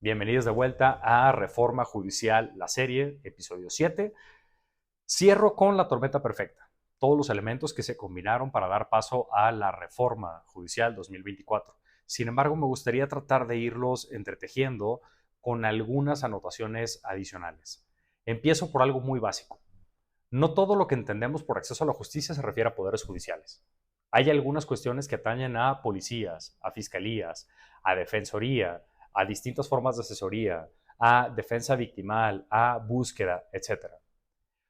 Bienvenidos de vuelta a Reforma Judicial, la serie, episodio 7. Cierro con la tormenta perfecta, todos los elementos que se combinaron para dar paso a la Reforma Judicial 2024. Sin embargo, me gustaría tratar de irlos entretejiendo con algunas anotaciones adicionales. Empiezo por algo muy básico. No todo lo que entendemos por acceso a la justicia se refiere a poderes judiciales. Hay algunas cuestiones que atañen a policías, a fiscalías, a defensoría, a distintas formas de asesoría, a defensa victimal, a búsqueda, etc.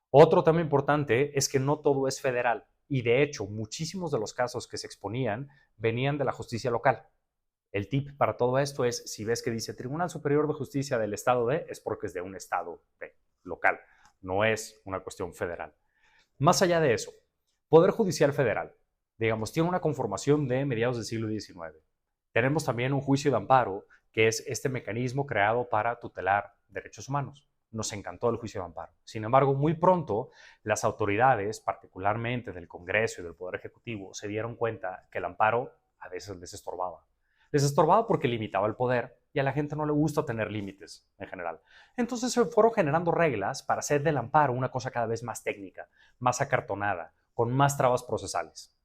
Otro tema importante es que no todo es federal y de hecho muchísimos de los casos que se exponían venían de la justicia local. El tip para todo esto es, si ves que dice Tribunal Superior de Justicia del Estado de, es porque es de un estado de, local, no es una cuestión federal. Más allá de eso, Poder Judicial Federal, digamos, tiene una conformación de mediados del siglo XIX. Tenemos también un juicio de amparo, que es este mecanismo creado para tutelar derechos humanos. Nos encantó el juicio de amparo. Sin embargo, muy pronto las autoridades, particularmente del Congreso y del Poder Ejecutivo, se dieron cuenta que el amparo a veces les estorbaba. Les estorbaba porque limitaba el poder y a la gente no le gusta tener límites en general. Entonces se fueron generando reglas para hacer del amparo una cosa cada vez más técnica, más acartonada, con más trabas procesales.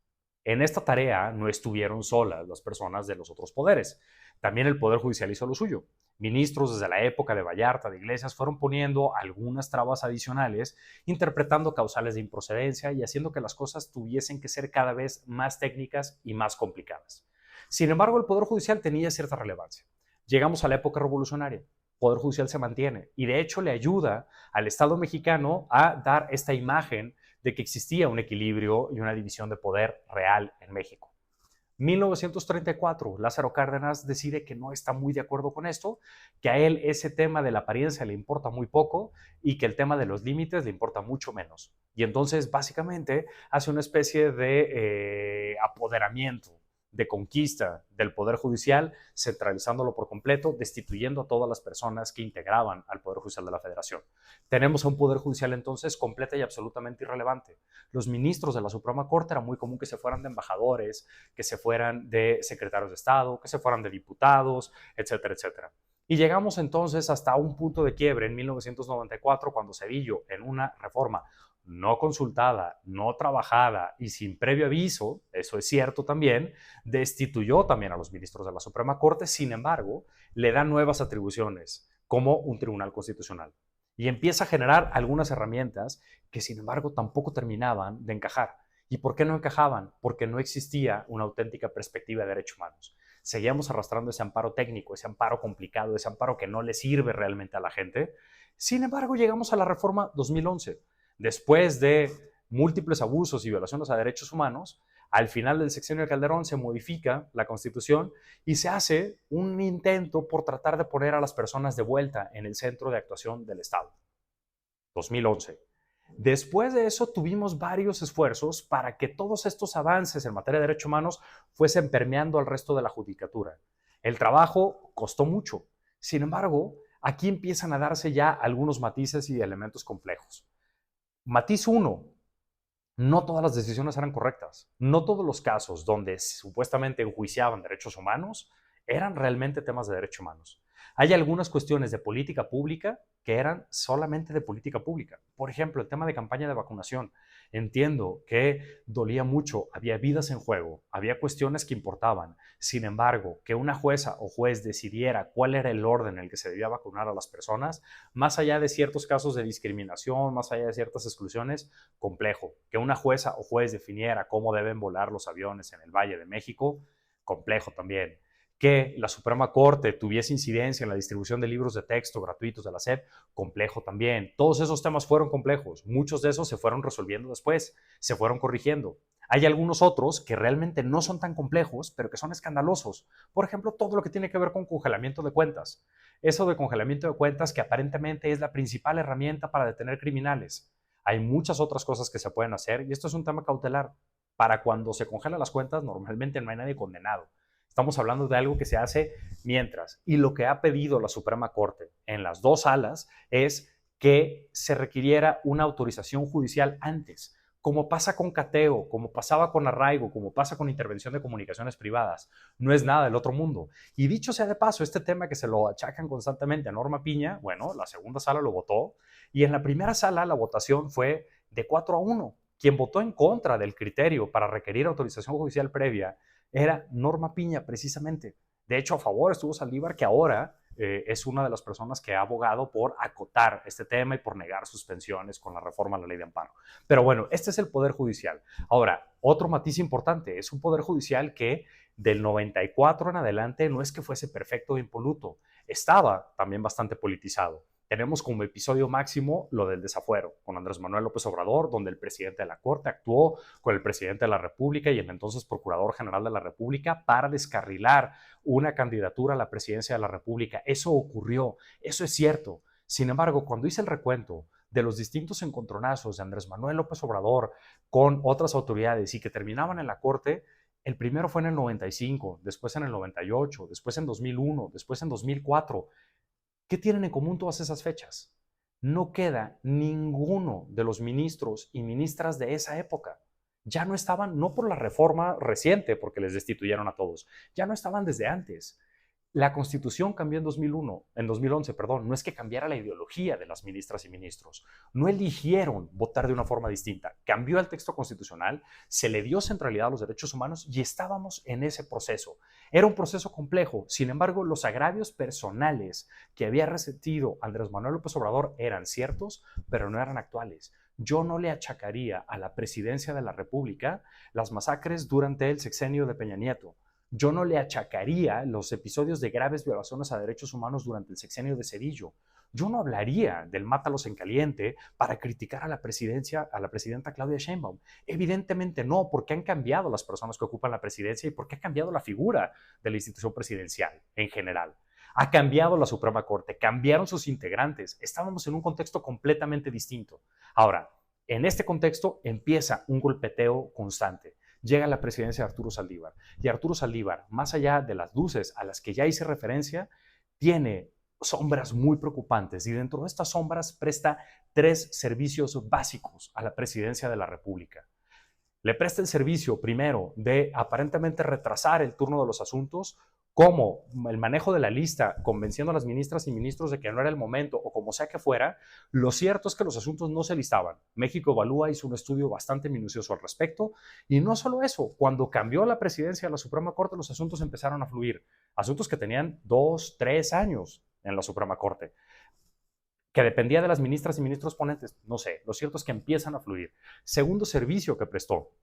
En esta tarea no estuvieron solas las personas de los otros poderes. También el Poder Judicial hizo lo suyo. Ministros desde la época de Vallarta, de Iglesias, fueron poniendo algunas trabas adicionales, interpretando causales de improcedencia y haciendo que las cosas tuviesen que ser cada vez más técnicas y más complicadas. Sin embargo, el Poder Judicial tenía cierta relevancia. Llegamos a la época revolucionaria. El Poder Judicial se mantiene y de hecho le ayuda al Estado mexicano a dar esta imagen de que existía un equilibrio y una división de poder real en México. 1934, Lázaro Cárdenas decide que no está muy de acuerdo con esto, que a él ese tema de la apariencia le importa muy poco y que el tema de los límites le importa mucho menos. Y entonces básicamente hace una especie de apoderamiento, de conquista del Poder Judicial, centralizándolo por completo, destituyendo a todas las personas que integraban al Poder Judicial de la Federación. Tenemos a un Poder Judicial entonces completa y absolutamente irrelevante. Los ministros de la Suprema Corte era muy común que se fueran de embajadores, que se fueran de secretarios de Estado, que se fueran de diputados, etcétera, etcétera. Y llegamos entonces hasta un punto de quiebre en 1994, cuando Cedillo, en una reforma no consultada, no trabajada y sin previo aviso, eso es cierto también, destituyó también a los ministros de la Suprema Corte. Sin embargo, le da nuevas atribuciones como un tribunal constitucional y empieza a generar algunas herramientas que sin embargo tampoco terminaban de encajar. ¿Y por qué no encajaban? Porque no existía una auténtica perspectiva de derechos humanos. Seguíamos arrastrando ese amparo técnico, ese amparo complicado, ese amparo que no le sirve realmente a la gente. Sin embargo, llegamos a la reforma 2011. Después de múltiples abusos y violaciones a derechos humanos, al final del sexenio de Calderón se modifica la Constitución y se hace un intento por tratar de poner a las personas de vuelta en el centro de actuación del Estado. 2011. Después de eso tuvimos varios esfuerzos para que todos estos avances en materia de derechos humanos fuesen permeando al resto de la judicatura. El trabajo costó mucho. Sin embargo, aquí empiezan a darse ya algunos matices y elementos complejos. Matiz 1. No todas las decisiones eran correctas. No todos los casos donde supuestamente enjuiciaban derechos humanos eran realmente temas de derechos humanos. Hay algunas cuestiones de política pública que eran solamente de política pública. Por ejemplo, el tema de campaña de vacunación. Entiendo que dolía mucho, había vidas en juego, había cuestiones que importaban. Sin embargo, que una jueza o juez decidiera cuál era el orden en el que se debía vacunar a las personas, más allá de ciertos casos de discriminación, más allá de ciertas exclusiones, complejo. Que una jueza o juez definiera cómo deben volar los aviones en el Valle de México, complejo también. Que la Suprema Corte tuviese incidencia en la distribución de libros de texto gratuitos de la SEP, complejo también. Todos esos temas fueron complejos. Muchos de esos se fueron resolviendo después, se fueron corrigiendo. Hay algunos otros que realmente no son tan complejos, pero que son escandalosos. Por ejemplo, todo lo que tiene que ver con congelamiento de cuentas. Eso de congelamiento de cuentas que aparentemente es la principal herramienta para detener criminales. Hay muchas otras cosas que se pueden hacer y esto es un tema cautelar. Para cuando se congelan las cuentas, normalmente no hay nadie condenado. Estamos hablando de algo que se hace mientras. Y lo que ha pedido la Suprema Corte en las dos salas es que se requiriera una autorización judicial antes, como pasa con cateo, como pasaba con arraigo, como pasa con intervención de comunicaciones privadas. No es nada del otro mundo. Y dicho sea de paso, este tema que se lo achacan constantemente a Norma Piña, bueno, la segunda sala lo votó y en la primera sala la votación fue de 4-1. Quien votó en contra del criterio para requerir autorización judicial previa era Norma Piña, precisamente. De hecho, a favor estuvo Saldívar, que ahora es una de las personas que ha abogado por acotar este tema y por negar suspensiones con la reforma a la ley de amparo. Pero bueno, este es el Poder Judicial. Ahora, otro matiz importante, es un Poder Judicial que del 94 en adelante no es que fuese perfecto o impoluto, estaba también bastante politizado. Tenemos como episodio máximo lo del desafuero con Andrés Manuel López Obrador, donde el presidente de la Corte actuó con el presidente de la República y el entonces Procurador General de la República para descarrilar una candidatura a la presidencia de la República. Eso ocurrió, eso es cierto. Sin embargo, cuando hice el recuento de los distintos encontronazos de Andrés Manuel López Obrador con otras autoridades y que terminaban en la Corte, el primero fue en el 95, después en el 98, después en 2001, después en 2004. ¿Qué tienen en común todas esas fechas? No queda ninguno de los ministros y ministras de esa época. Ya no estaban, no por la reforma reciente, porque les destituyeron a todos, ya no estaban desde antes. La Constitución cambió en 2011, perdón, no es que cambiara la ideología de las ministras y ministros, no eligieron votar de una forma distinta, cambió el texto constitucional, se le dio centralidad a los derechos humanos y estábamos en ese proceso. Era un proceso complejo, sin embargo, los agravios personales que había resentido Andrés Manuel López Obrador eran ciertos, pero no eran actuales. Yo no le achacaría a la presidencia de la República las masacres durante el sexenio de Peña Nieto. Yo no le achacaría los episodios de graves violaciones a derechos humanos durante el sexenio de Cedillo. Yo no hablaría del mátalos en caliente para criticar a la presidenta Claudia Sheinbaum. Evidentemente no, porque han cambiado las personas que ocupan la presidencia y porque ha cambiado la figura de la institución presidencial en general. Ha cambiado la Suprema Corte, cambiaron sus integrantes. Estábamos en un contexto completamente distinto. Ahora, en este contexto empieza un golpeteo constante. Llega la presidencia de Arturo Saldívar. Y Arturo Saldívar, más allá de las luces a las que ya hice referencia, tiene sombras muy preocupantes y dentro de estas sombras presta 3 servicios básicos a la presidencia de la República. Le presta el servicio, primero, de aparentemente retrasar el turno de los asuntos, como el manejo de la lista, convenciendo a las ministras y ministros de que no era el momento o como sea que fuera. Lo cierto es que los asuntos no se listaban. México Evalúa hizo un estudio bastante minucioso al respecto y no solo eso, cuando cambió la presidencia de la Suprema Corte, los asuntos empezaron a fluir. Asuntos que tenían 2, 3 años en la Suprema Corte, que dependía de las ministras y ministros ponentes, no sé, lo cierto es que empiezan a fluir. Segundo servicio que prestó,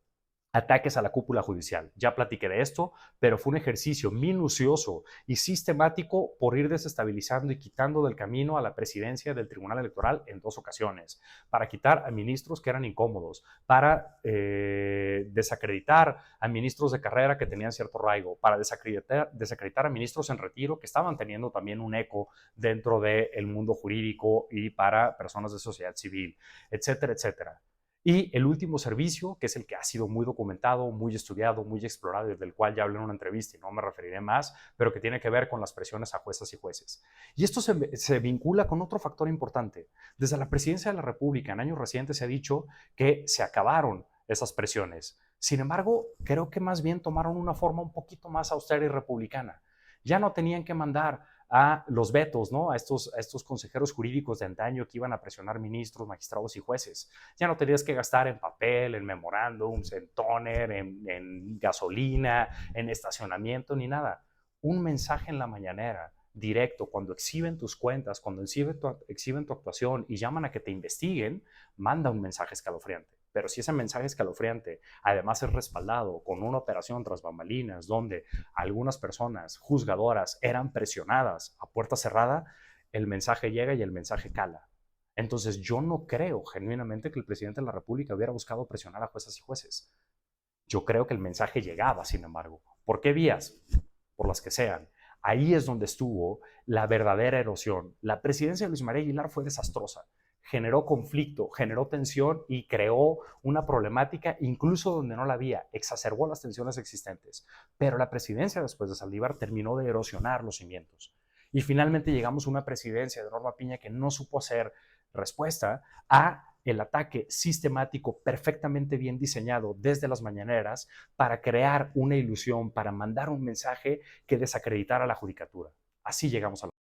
ataques a la cúpula judicial. Ya platiqué de esto, pero fue un ejercicio minucioso y sistemático por ir desestabilizando y quitando del camino a la presidencia del Tribunal Electoral en 2 ocasiones, para quitar a ministros que eran incómodos, para desacreditar a ministros de carrera que tenían cierto arraigo, para desacreditar a ministros en retiro que estaban teniendo también un eco dentro del mundo jurídico y para personas de sociedad civil, etcétera, etcétera. Y el último servicio, que es el que ha sido muy documentado, muy estudiado, muy explorado y del cual ya hablé en una entrevista y no me referiré más, pero que tiene que ver con las presiones a juezas y jueces. Y esto se vincula con otro factor importante. Desde la presidencia de la República en años recientes se ha dicho que se acabaron esas presiones. Sin embargo, creo que más bien tomaron una forma un poquito más austera y republicana. Ya no tenían que mandar a los vetos, ¿no? A estos consejeros jurídicos de antaño que iban a presionar ministros, magistrados y jueces. Ya no tenías que gastar en papel, en memorándums, en toner, en gasolina, en estacionamiento, ni nada. Un mensaje en la mañanera, directo, cuando exhiben tus cuentas, cuando exhiben tu actuación y llaman a que te investiguen, manda un mensaje escalofriante. Pero si ese mensaje escalofriante además es respaldado con una operación tras bambalinas donde algunas personas juzgadoras eran presionadas a puerta cerrada, el mensaje llega y el mensaje cala. Entonces yo no creo genuinamente que el presidente de la República hubiera buscado presionar a juezas y jueces. Yo creo que el mensaje llegaba, sin embargo. ¿Por qué vías? Por las que sean. Ahí es donde estuvo la verdadera erosión. La presidencia de Luis María Aguilar fue desastrosa. Generó conflicto, generó tensión y creó una problemática incluso donde no la había, exacerbó las tensiones existentes. Pero la presidencia después de Saldívar terminó de erosionar los cimientos. Y finalmente llegamos a una presidencia de Norma Piña que no supo hacer respuesta a el ataque sistemático perfectamente bien diseñado desde las mañaneras para crear una ilusión, para mandar un mensaje que desacreditara la judicatura. Así llegamos a la